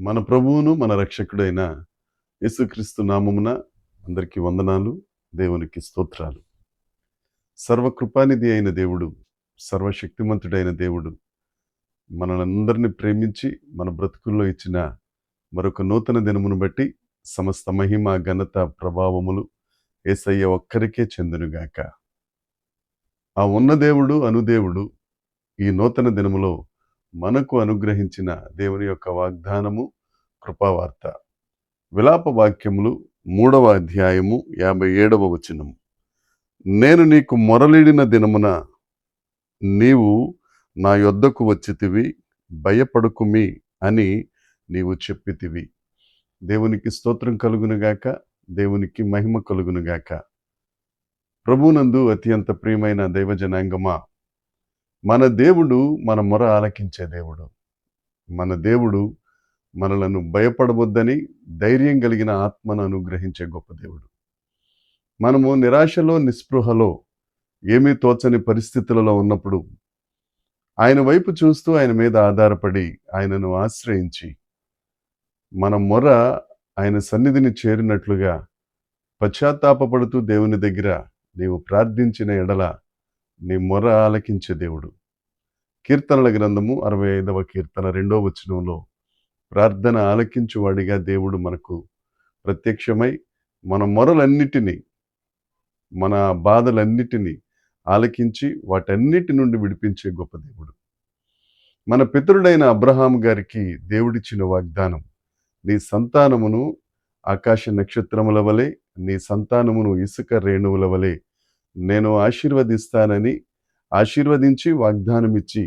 మన ప్రభువును మన రక్షకుడైన యేసుక్రీస్తు నామమున అందరికీ వందనాలు. దేవునికి స్తోత్రాలు. సర్వకృపానిధి అయిన దేవుడు, సర్వశక్తిమంతుడైన దేవుడు మనలందరినీ ప్రేమించి మన బ్రతుకుల్లో ఇచ్చిన మరొక నూతన దినమును బట్టి సమస్త మహిమ ఘనత ప్రభావములు యేసయ్య ఒక్కరికే చెందునుగాక. ఆ ఉన్న దేవుడు అనుదేవుడు ఈ నూతన దినములో మనకు అనుగ్రహించిన దేవుని యొక్క వాగ్దానము కృపావార్త. విలాప వాక్యములు 3వ అధ్యాయము 57వ వచనము. నేను నీకు మొరలిడిన దినమున నీవు నా యొద్దకు వచ్చితివి, భయపడుకుమి అని నీవు చెప్పితివి. దేవునికి స్తోత్రం కలుగునుగాక, దేవునికి మహిమ కలుగునుగాక. ప్రభునందు అత్యంత ప్రియమైన దైవజనాంగమా, మన దేవుడు మన మొర ఆలకించే దేవుడు. మన దేవుడు మనలను భయపడవద్దని ధైర్యం కలిగిన ఆత్మను అనుగ్రహించే గొప్ప దేవుడు. మనము నిరాశలో నిస్పృహలో ఏమీ తోచని పరిస్థితులలో ఉన్నప్పుడు ఆయన వైపు చూస్తూ ఆయన మీద ఆధారపడి ఆయనను ఆశ్రయించి మన మొర ఆయన సన్నిధిని చేరినట్లుగా పశ్చాత్తాపపడుతూ దేవుని దగ్గర నీవు ప్రార్థించిన ఎడల నీ మొర ఆలకించే దేవుడు. కీర్తనల గ్రంథము 65వ కీర్తన 2వ వచనంలో ప్రార్థన ఆలకించువాడిగా దేవుడు మనకు ప్రత్యక్షమై మన మొరలన్నిటినీ, మన బాధలన్నిటినీ ఆలకించి వాటన్నిటి నుండి విడిపించే గొప్ప దేవుడు. మన పితరుడైన అబ్రహాము గారికి దేవుడిచ్చిన వాగ్దానం, నీ సంతానమును ఆకాశ నక్షత్రముల వలె, నీ సంతానమును ఇసుక రేణువుల వలె నేను ఆశీర్వదిస్తానని ఆశీర్వదించి వాగ్దానం ఇచ్చి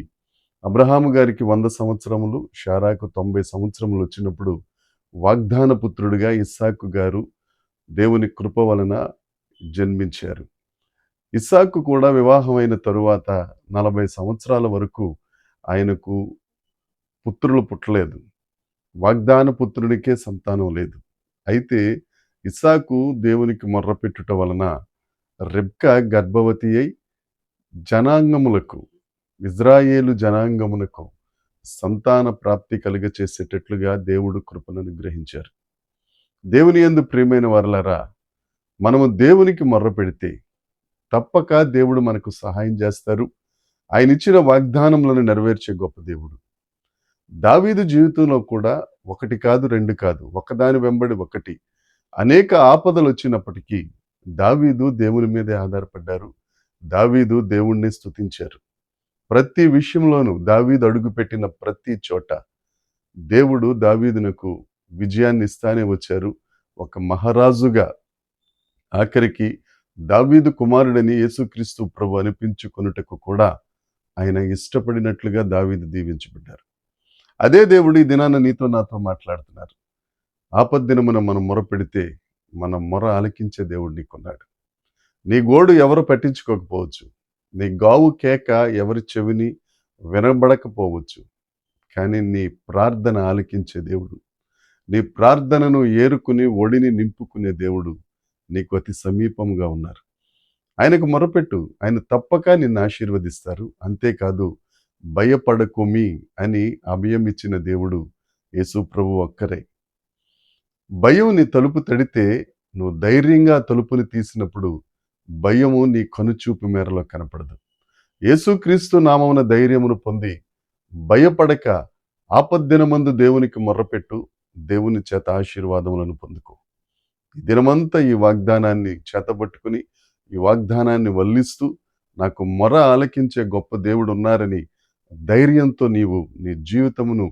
అబ్రహాము గారికి 100 సంవత్సరములు, షారాకు 90 సంవత్సరములు వచ్చినప్పుడు వాగ్దాన పుత్రుడిగా ఇస్సాకు గారు దేవుని కృప వలన జన్మించారు. ఇస్సాకు కూడా వివాహమైన తరువాత 40 సంవత్సరాల వరకు ఆయనకు పుత్రులు పుట్టలేదు. వాగ్దాన పుత్రునికే సంతానం లేదు. అయితే ఇస్సాకు దేవునికి మొర్రపెట్టుట వలన రెబ్కా గర్భవతి అయి జనాంగములకు, ఇజ్రాయేలు జనాంగమునకు సంతాన ప్రాప్తి కలుగచేసేటట్లుగా దేవుడు కృపను అనుగ్రహించారు. దేవుని యందు ప్రియమైన వారలారా, మనము దేవునికి మొర్ర పెడితే తప్పక దేవుడు మనకు సహాయం చేస్తారు. ఆయన ఇచ్చిన వాగ్దానములను నెరవేర్చే గొప్ప దేవుడు. దావీదు జీవితంలో కూడా ఒకటి కాదు, రెండు కాదు, ఒకదాని వెంబడి ఒకటి అనేక ఆపదలు వచ్చినప్పటికీ దావీదు దేవుని మీదే ఆధారపడ్డారు. దావీదు దేవుణ్ణి స్తుతించారు. ప్రతి విషయంలోనూ దావీదు అడుగుపెట్టిన ప్రతి చోట దేవుడు దావీదునకు విజయాన్ని ఇస్తానే వచ్చారు. ఒక మహారాజుగా ఆఖరికి దావీదు కుమారుడని యేసుక్రీస్తు ప్రభు అనిపించుకొనుటకు కూడా ఆయన ఇష్టపడినట్లుగా దావీదు దీవించబడ్డారు. అదే దేవుడు ఈ దినాన నీతో నాతో మాట్లాడుతున్నారు. ఆపద్దినమున మనం మొరపెడితే మన మొర ఆలకించే దేవుడు నీకున్నాడు. నీ గోడు ఎవరు పట్టించుకోకపోవచ్చు, నీ గావు కేక ఎవరి చెవిని వినబడకపోవచ్చు, కానీ నీ ప్రార్థన ఆలకించే దేవుడు, నీ ప్రార్థనను ఏరుకుని ఒడిని నింపుకునే దేవుడు నీకు అతి సమీపంగా ఉన్నారు. ఆయనకు మొరపెట్టు, ఆయన తప్పక నిన్ను ఆశీర్వదిస్తారు. అంతేకాదు, భయపడకుమి అని అభయం ఇచ్చిన దేవుడు యేసు ప్రభు ఒక్కరే. భయం నీ తలుపు తడితే నువ్వు ధైర్యంగా తలుపుని తీసినప్పుడు భయము నీ కనుచూపు మేరలో కనపడదు. యేసుక్రీస్తు నామమున ధైర్యమును పొంది భయపడక ఆపద్దినమందు దేవునికి మొర్రపెట్టు, దేవుని చేత ఆశీర్వాదములను పొందుకో. ఈ దినమంతా ఈ వాగ్దానాన్ని చేతబట్టుకుని, ఈ వాగ్దానాన్ని వల్లిస్తూ, నాకు మొర ఆలకించే గొప్ప దేవుడు ఉన్నారని ధైర్యంతో నీవు నీ జీవితమును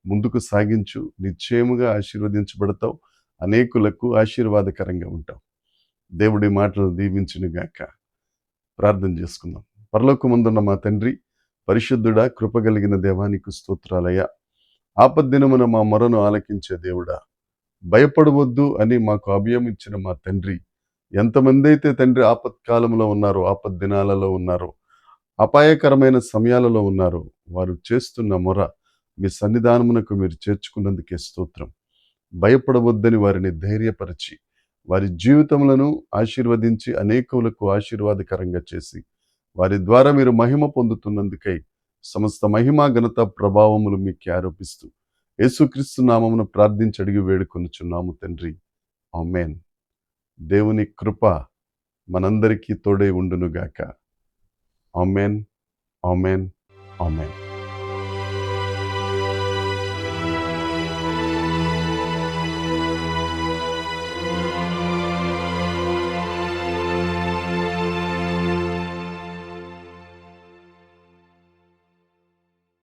ముందుకు సాగించు. నిశ్చయముగా ఆశీర్వదించబడతావు, అనేకులకు ఆశీర్వాదకరంగా ఉంటావు. దేవుడి మాటలు దీవించునుగాక. ప్రార్థన చేసుకుందాం. పరలోకమందున్న మా తండ్రి, పరిశుద్ధుడా, కృపగలిగిన దేవానికి స్తోత్రాలయ్యా. ఆపద్దినమున మా మొరను ఆలకించే దేవుడా, భయపడవద్దు అని మాకు అభయం ఇచ్చిన మా తండ్రి, ఎంతమంది అయితే తండ్రి ఆపత్కాలంలో ఉన్నారో, ఆపద్దినాలలో ఉన్నారో, అపాయకరమైన సమయాలలో ఉన్నారో, వారు చేస్తున్న మొర మీ సన్నిధానమునకు మీరు చేర్చుకున్నందుకే స్తోత్రం. భయపడవద్దని వారిని ధైర్యపరిచి, వారి జీవితములను ఆశీర్వదించి అనేకులకు ఆశీర్వాదకరంగా చేసి, వారి ద్వారా మీరు మహిమ పొందుతున్నందుకై సమస్త మహిమ ఘనత ప్రభావములు మీకు ఆరోపిస్తూ, యేసుక్రీస్తు నామమున ప్రార్థించి అడిగి వేడుకొనుచున్నాము తండ్రి. ఆమేన్. దేవుని కృప మనందరికీ తోడై ఉండునుగాక. ఆమేన్. ఆమేన్. ఆమేన్.